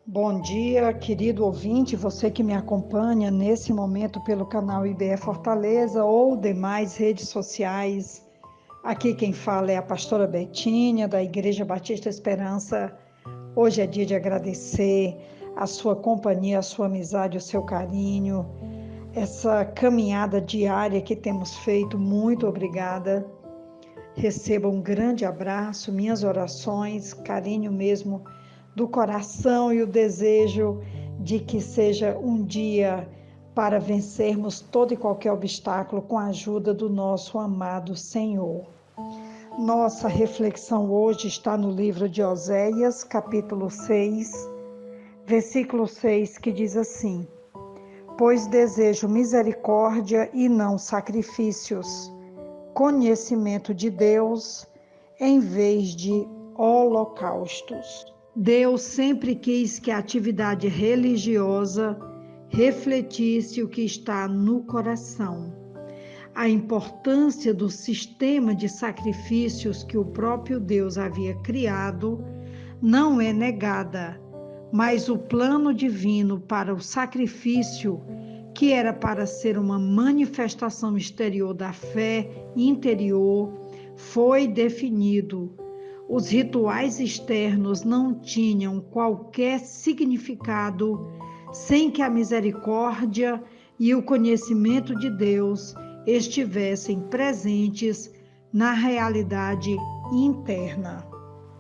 Bom dia, querido ouvinte, você que me acompanha nesse momento pelo canal IBE Fortaleza ou demais redes sociais. Aqui quem fala é a pastora Betinha, da Igreja Batista Esperança. Hoje é dia de agradecer a sua companhia, a sua amizade, o seu carinho, essa caminhada diária que temos feito. Muito obrigada. Receba um grande abraço, minhas orações, carinho mesmo do coração e o desejo de que seja um dia para vencermos todo e qualquer obstáculo com a ajuda do nosso amado Senhor. Nossa reflexão hoje está no livro de Oséias, capítulo 6, versículo 6, que diz assim: Pois desejo misericórdia e não sacrifícios, conhecimento de Deus em vez de holocaustos. Deus sempre quis que a atividade religiosa refletisse o que está no coração. A importância do sistema de sacrifícios que o próprio Deus havia criado não é negada, mas o plano divino para o sacrifício, que era para ser uma manifestação exterior da fé interior, foi definido. Os rituais externos não tinham qualquer significado sem que a misericórdia e o conhecimento de Deus estivessem presentes na realidade interna.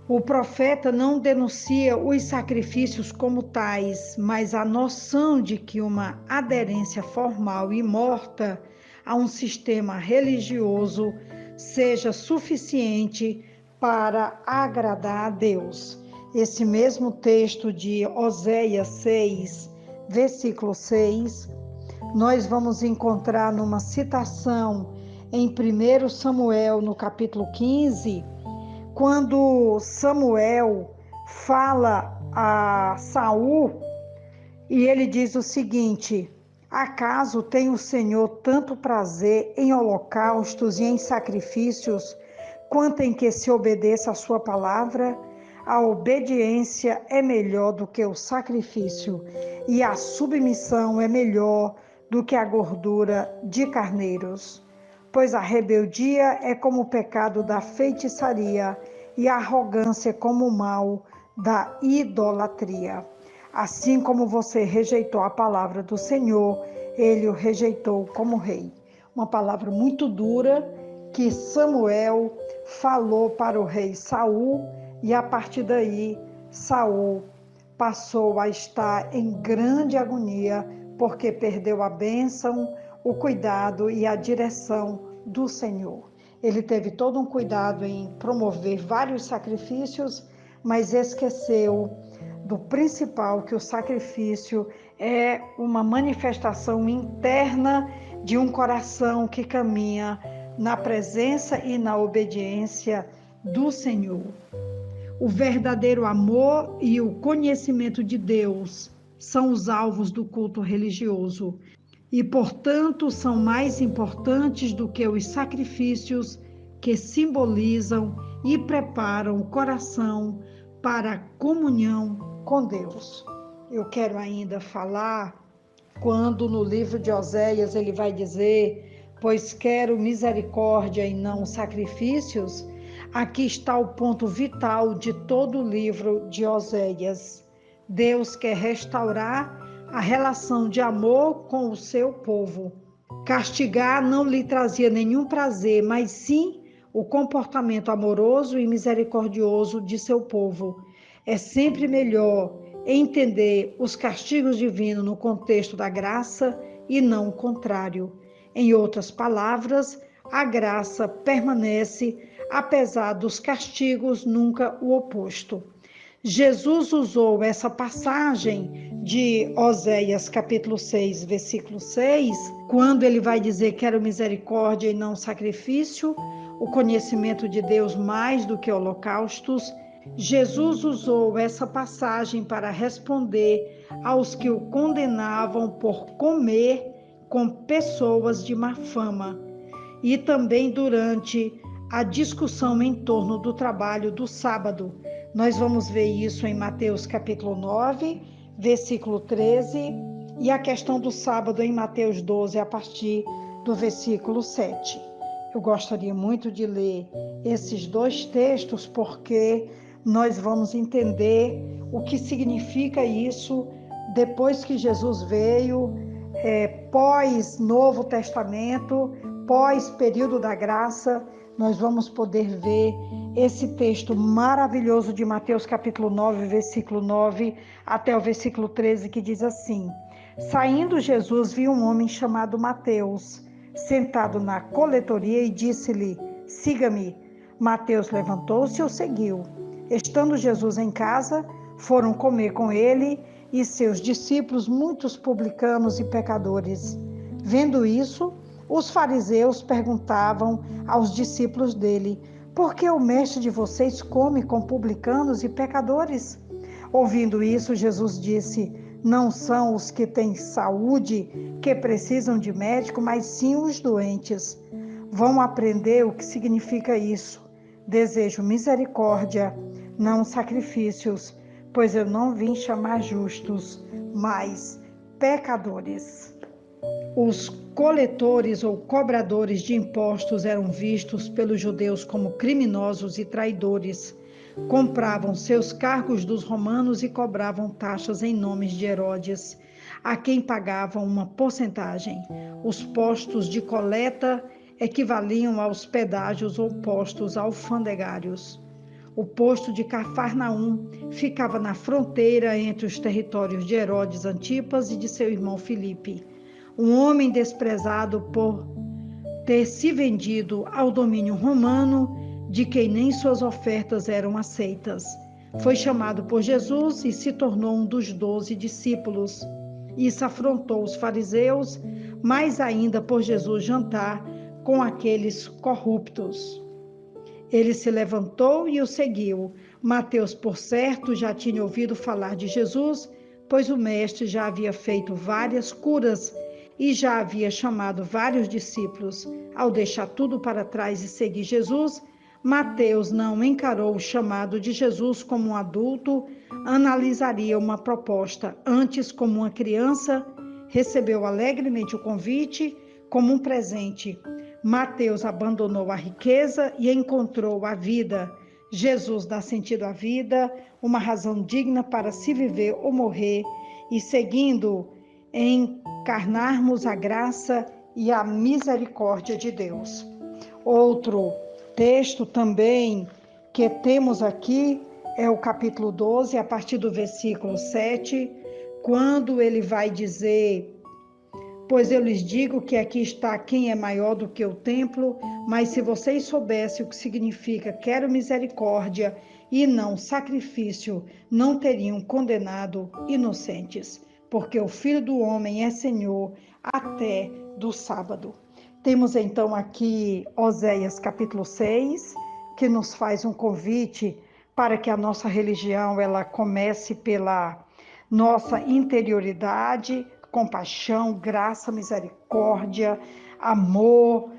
O profeta não denuncia os sacrifícios como tais, mas a noção de que uma aderência formal e morta a um sistema religioso seja suficiente para agradar a Deus. Esse mesmo texto de Oséias 6, versículo 6, nós vamos encontrar numa citação em 1 Samuel, no capítulo 15, quando Samuel fala a Saul e ele diz o seguinte: acaso tem o Senhor tanto prazer em holocaustos e em sacrifícios, quanto em que se obedeça a sua palavra? A obediência é melhor do que o sacrifício, e a submissão é melhor do que a gordura de carneiros. Pois a rebeldia é como o pecado da feitiçaria, e a arrogância como o mal da idolatria. Assim como você rejeitou a palavra do Senhor, ele o rejeitou como rei. Uma palavra muito dura que Samuel falou para o rei Saul, e a partir daí Saul passou a estar em grande agonia, porque perdeu a bênção, o cuidado e a direção do Senhor. Ele teve todo um cuidado em promover vários sacrifícios, mas esqueceu do principal, que o sacrifício é uma manifestação interna de um coração que caminha na presença e na obediência do Senhor. O verdadeiro amor e o conhecimento de Deus são os alvos do culto religioso e, portanto, são mais importantes do que os sacrifícios que simbolizam e preparam o coração para a comunhão com Deus. Eu quero ainda falar quando no livro de Oséias ele vai dizer: pois quero misericórdia e não sacrifícios. Aqui está o ponto vital de todo o livro de Oséias. Deus quer restaurar a relação de amor com o seu povo. Castigar não lhe trazia nenhum prazer, mas sim o comportamento amoroso e misericordioso de seu povo. É sempre melhor entender os castigos divinos no contexto da graça e não o contrário. Em outras palavras, a graça permanece apesar dos castigos, nunca o oposto. Jesus usou essa passagem de Oséias capítulo 6, versículo 6, quando ele vai dizer: quero misericórdia e não sacrifício, o conhecimento de Deus mais do que holocaustos. Jesus usou essa passagem para responder aos que o condenavam por comer com pessoas de má fama, e também durante a discussão em torno do trabalho do sábado. Nós vamos ver isso em Mateus capítulo 9, versículo 13, e a questão do sábado em Mateus 12, a partir do versículo 7. Eu gostaria muito de ler esses dois textos, porque nós vamos entender o que significa isso depois que Jesus veio, pós Novo Testamento, pós período da graça. Nós vamos poder ver esse texto maravilhoso de Mateus capítulo 9, versículo 9 até o versículo 13, que diz assim: Saindo Jesus viu um homem chamado Mateus, sentado na coletoria, e disse-lhe: Siga-me. Mateus levantou-se e o seguiu. Estando Jesus em casa, foram comer com ele e seus discípulos muitos publicanos e pecadores. Vendo isso, os fariseus perguntavam aos discípulos dele: Por que o mestre de vocês come com publicanos e pecadores? Ouvindo isso, Jesus disse: Não são os que têm saúde que precisam de médico, mas sim os doentes. Vão aprender o que significa isso. Desejo misericórdia, não sacrifícios, pois eu não vim chamar justos, mas pecadores. Os coletores ou cobradores de impostos eram vistos pelos judeus como criminosos e traidores. Compravam seus cargos dos romanos e cobravam taxas em nome de Herodes, a quem pagavam uma porcentagem. Os postos de coleta equivaliam aos pedágios ou postos alfandegários. O posto de Cafarnaum ficava na fronteira entre os territórios de Herodes Antipas e de seu irmão Filipe, um homem desprezado por ter se vendido ao domínio romano, de quem nem suas ofertas eram aceitas. Foi chamado por Jesus e se tornou um dos 12 discípulos. Isso afrontou os fariseus, mais ainda por Jesus jantar com aqueles corruptos. Ele se levantou e o seguiu. Mateus, por certo, já tinha ouvido falar de Jesus, pois o mestre já havia feito várias curas e já havia chamado vários discípulos. Ao deixar tudo para trás e seguir Jesus, Mateus não encarou o chamado de Jesus como um adulto, analisaria uma proposta. Antes, como uma criança, recebeu alegremente o convite como um presente. Mateus abandonou a riqueza e encontrou a vida. Jesus dá sentido à vida, uma razão digna para se viver ou morrer, e seguindo, encarnarmos a graça e a misericórdia de Deus. Outro texto também que temos aqui é o capítulo 12, a partir do versículo 7, quando ele vai dizer: Pois eu lhes digo que aqui está quem é maior do que o templo, mas se vocês soubessem o que significa quero misericórdia e não sacrifício, não teriam condenado inocentes, porque o Filho do Homem é Senhor até do sábado. Temos então aqui Oséias capítulo 6, que nos faz um convite para que a nossa religião ela comece pela nossa interioridade, compaixão, graça, misericórdia, amor,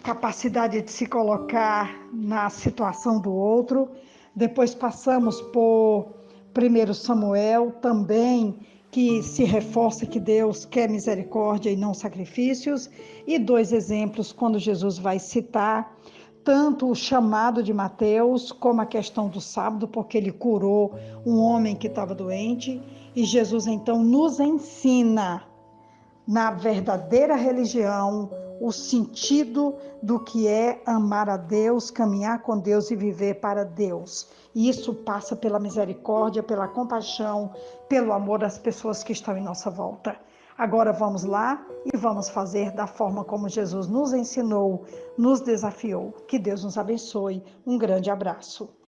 capacidade de se colocar na situação do outro. Depois passamos por 1 Samuel também, que se reforça que Deus quer misericórdia e não sacrifícios. E dois exemplos quando Jesus vai citar tanto o chamado de Mateus como a questão do sábado, porque ele curou um homem que estava doente. E Jesus então nos ensina, na verdadeira religião, o sentido do que é amar a Deus, caminhar com Deus e viver para Deus. E isso passa pela misericórdia, pela compaixão, pelo amor às pessoas que estão em nossa volta. Agora vamos lá e vamos fazer da forma como Jesus nos ensinou, nos desafiou. Que Deus nos abençoe. Um grande abraço.